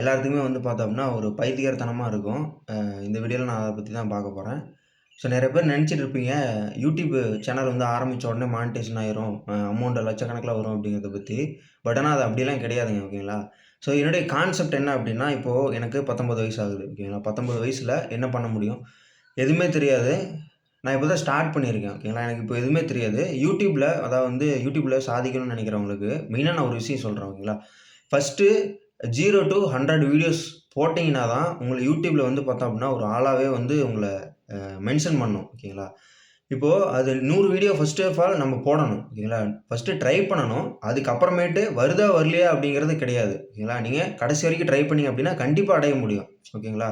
எல்லாத்துக்குமே வந்து பார்த்தோம்னா, ஒரு பைத்தியக்காரத்தனமா இருக்கும். இந்த வீடியோல நான் அத பத்தி தான் பார்க்க போறேன். ஸோ நெறைய பேர் நெனச்சிட்டு இருப்பீங்க, யூடியூப் சேனல் வந்து ஆரம்பிச்ச உடனே மானிடைசேஷன் ஆயிரும். அமௌண்ட் லட்சக்கணக்கில வரும் அப்படிங்கிறத பத்தி. பட் ஆனா அது அப்படிலாம் கிடையாதுங்க. ஓகேங்களா? ஸோ என்னுடைய கான்செப்ட் என்ன அப்படின்னா, இப்போ எனக்கு 19 வயசு ஆகுது. ஓகேங்களா? 19 வயசுல என்ன பண்ண முடியும்? எதுவுமே தெரியாது. நான் இப்போ தான் ஸ்டார்ட் பண்ணியிருக்கேன். ஓகேங்களா? எனக்கு இப்போ எதுவுமே தெரியாது. யூடியூப்ல அதாவது வந்து யூடியூப்ல சாதிக்கணும்னு நெனைக்கிறவங்களுக்கு, மெயினா நான் ஒரு விஷயம் சொல்றேன். ஓகேங்களா? ஃபர்ஸ்ட்டு 0 டூ 100 வீடியோஸ் போட்டீங்கன்னா தான், உங்கள யூடியூப்ல வந்து பார்த்தோம் அப்படின்னா, ஒரு ஆளாவே வந்து உங்கள மென்ஷன் பண்ணும். ஓகேங்களா? இப்போ அது 100 வீடியோ ஃபர்ஸ்ட் ஆஃப் ஆல் நம்ம போடணும். ஓகேங்களா? ஃபர்ஸ்ட்டு ட்ரை பண்ணணும். அதுக்கப்புறமேட்டு வருதா, வரலையா அப்படிங்கிறது கிடையாது. ஓகேங்களா? நீங்க கடைசி வரைக்கும் ட்ரை பண்ணீங்க அப்படின்னா, கண்டிப்பா அடைய முடியும். ஓகேங்களா?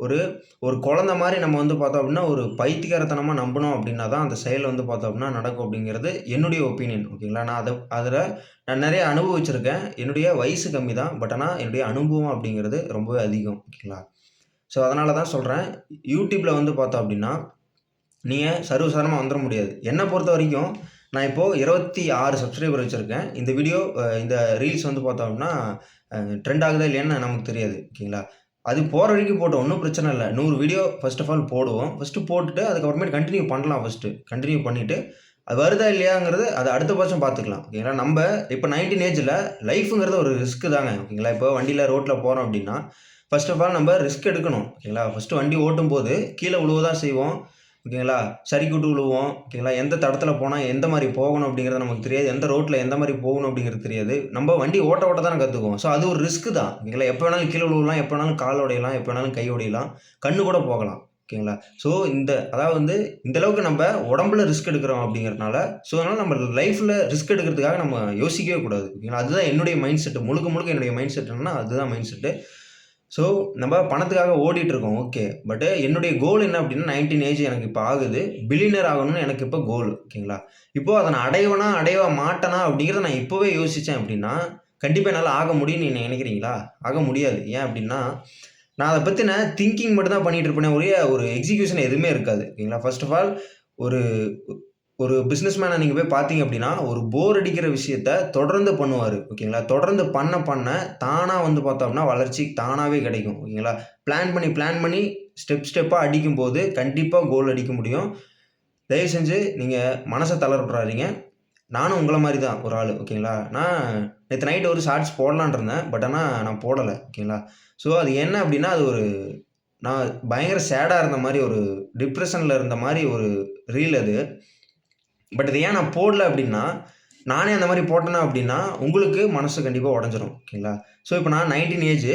ஒரு ஒரு குழந்தை மாரி நம்ம வந்து பார்த்தோம் அப்படின்னா, ஒரு பைத்தியக்காரத்தனமா நம்புனோம் அப்படின்னா தான், அந்த செயல் வந்து பார்த்தோம் அப்படின்னா நடக்கும் அப்படிங்கிறது என்னுடைய ஒப்பீனியன். ஓகேங்களா? நான் அதுல நான் நெறைய அனுபவிச்சிருக்கேன். என்னுடைய வயசு கம்மி தான். பட் ஆனா என்னுடைய அனுபவம் அப்படிங்கிறது ரொம்பவே அதிகம். ஓகேங்களா? ஸோ அதனால தான் சொல்றேன். யூடியூப்ல வந்து பார்த்தோம் அப்படின்னா, நீங்க சர்வசாதாரணமா வந்துர முடியாது. என்ன பொறுத்தவரைக்கும், நான் இப்போ 26 சப்ஸ்கிரைபர் வச்சிருக்கேன். இந்த வீடியோ இந்த ரீல்ஸ் வந்து பார்த்தோம் அப்படின்னா, ட்ரெண்ட் ஆகுதா இல்லையான்னு நமக்கு தெரியாது. ஓகேங்களா? அது போற வரைக்கும் போட்டும். ஒண்ணும் பிரச்சனை இல்ல. 100 வீடியோ ஃபர்ஸ்ட் ஆஃப் ஆல் போடுவோம். ஃபர்ஸ்ட்டு போட்டுட்டு அதுக்கப்புறமேட்டு கன்டின்யூ பண்ணலாம் ஃபர்ஸ்ட்டு. கன்டின்யூ பண்ணிட்டு, அது வருதா இல்லையாங்கிறது அது அடுத்த பட்சம் பார்த்துக்கலாம். ஓகேங்களா? நம்ப இப்ப 19 ஏஜ்ல லைஃப்ங்கிறது ஒரு ரிஸ்க் தாங்க. ஓகேங்களா? இப்போ வண்டியில ரோட்ல போறோம் அப்படின்னா, ஃபர்ஸ்ட் ஆஃப் ஆல் நம்ப ரிஸ்க் எடுக்கணும். ஓகேங்களா? ஃபர்ஸ்ட்டு வண்டி ஓட்டும்போது கீழ விழுவ தான் செய்வோம். ஓகேங்களா? சறுக்கிவிட்டு விழுவோம். ஓகேங்களா? எந்த தடத்துல போனா எந்த மாரி போகணும் அப்படிங்கிறது நமக்கு தெரியாது. எந்த ரோட்ல எந்த மாரி போகணும் அப்படிங்கிறது தெரியாது. நம்ப வண்டி ஓட்ட ஓட்ட தானே கத்துக்குவோம். ஸோ அது ஒரு ரிஸ்க் தான். ஓகேங்களா? எப்ப வேணாலும் கீழ விழுவலாம், எப்ப வேணாலும் கால் உடையலாம், எப்ப வேணாலும் கை உடையலாம், கண்ணு கூட போகலாம். ஓகேங்களா? ஸோ அதாவது வந்து இந்த அளவுக்கு நம்ப உடம்புல ரிஸ்க் எடுக்கிறோம் அப்படிங்கிறதுனால, ஸோ அதனால நம்ம லைஃப்ல ரிஸ்க் எடுக்கிறதுக்காக நம்ம யோசிக்கவே கூடாது. ஓகேங்களா? அதுதான் என்னுடைய மைண்ட் செட். முழுக்க முழுக்க என்னுடைய மைண்ட் செட் என்னன்னா, அதுதான் மைண்ட் செட். ஸோ, நம்ம பணத்துக்காக ஓடிட்டு இருக்கோம். ஓகே. பட் என்னுடைய கோல் என்ன அப்டின்னா 19 ஏஜ் எனக்கு இப்ப ஆகுது. பில்லியனர் ஆகணும்னு எனக்கு இப்ப கோல். ஓகேங்களா? இப்போ அத நான் அடைவேனா, அடைய மாட்டேனா அப்டிங்கிறத நான் இப்பவே யோசிச்சேன் அப்டின்னா, கண்டிப்பா என்னால ஆக முடியும்னு நீங்க நெனைக்கிறீங்களா? ஆக முடியாது. ஏன் அப்டின்னா, நான் அத பத்தின திங்கிங் மட்டும் தான் பண்ணிட்டு இருப்பேனே ஒழிய, ஒரு எக்ஸிகியூஷன் எதுவுமே இருக்காது. ஓகேங்களா? ஃபர்ஸ்ட் ஆஃப் ஆல் ஒரு ஒரு பிசினஸ் மேன நீங்க போய் பார்த்தீங்க அப்டின்னா, ஒரு போர் அடிக்கிற விஷயத்த தொடர்ந்து பண்ணுவாரு. ஓகேங்களா? தொடர்ந்து பண்ண பண்ண தானா வந்து பார்த்தோம் அப்டின்னா, வளர்ச்சி தானாவே கிடைக்கும். ஓகேங்களா? பிளான் பண்ணி ஸ்டெப்பா அடிக்கும்போது, கண்டிப்பா கோல் அடிக்க முடியும். தயவு செஞ்சு நீங்க மனச தளர விட்றாதீங்க. நானும் உங்கள மாரி தான் ஒரு ஆளு. ஓகேங்களா? நான் நேத்து நைட் ஒரு ஷார்ட்ஸ் போடலான்னு இருந்தேன். பட் ஆனா நான் போடல. ஓகேங்களா? ஸோ அது என்ன அப்டின்னா, அது ஒரு நான் பயங்கர சேடா இருந்த மாரி, ஒரு டிப்ரஷன்ல இருந்த மாரி ஒரு ரீல் அது. பட் இத ஏன் நான் போடல அப்டின்னா, நானே அந்த மாரி போட்டேனா அப்டின்னா, உங்களுக்கு மனசு கண்டிப்பா உடைஞ்சிரும். ஓகேங்களா? ஸோ இப்ப நான் 19 ஏஜ்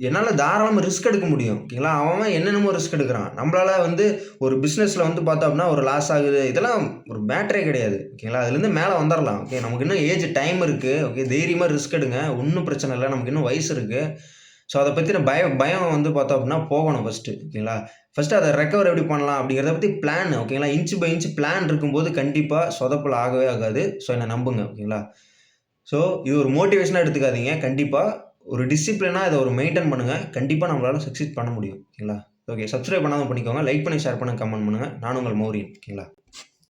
என்னால தாராளமா ரிஸ்க் எடுக்க முடியும். ஓகேங்களா? அவன் என்னென்னமோ ரிஸ்க் எடுக்குறான். நம்மளால வந்து ஒரு பிசினஸ்ல வந்து பார்த்தோம் அப்டின்னா, ஒரு லாஸ் ஆகுது. இதெல்லாம் ஒரு மேட்டரே கிடையாது. ஓகேங்களா? அதுலருந்து மேல வந்துரலாம். ஓகே. நமக்கு இன்னும் ஏஜ் டைம் இருக்கு. ஓகே. தைரியமா ரிஸ்க் எடுங்க. ஒண்ணும் பிரச்சனை இல்ல. நமக்கு இன்னும் வயசு இருக்கு. ஸோ அத பத்தின பயம் வந்து பார்த்தோம் அப்டின்னா போகணும் ஃபர்ஸ்ட்டு. ஓகேங்களா? ஃபர்ஸ்ட்டு அத ரெக்கவர் எப்படி பண்ணலாம் அப்படிங்கிறத பத்தி பிளான். ஓகேங்களா? இன்ச் பை இன்ச் பிளான் இருக்கும்போது கண்டிப்பா சொதப்பல் ஆகவே ஆகாது. ஸோ என்ன நம்புங்க. ஓகேங்களா? ஸோ இது ஒரு மோட்டிவேஷனா எடுத்துக்காதீங்க. கண்டிப்பா ஒரு டிசிப்ளினா இத ஒரு மெயின்டெயின் பண்ணுங்க. கண்டிப்பா நம்மளால சக்சீட் பண்ண முடியும். ஓகேங்களா? ஓகே. சப்ஸ்கிரைப் பண்ணாதவங்க பண்ணிக்கோங்க. லைக் பண்ணி, ஷேர் பண்ணுங்க, கமெண்ட் பண்ணுங்க. நான் உங்கள் மௌரியன். ஓகேங்களா?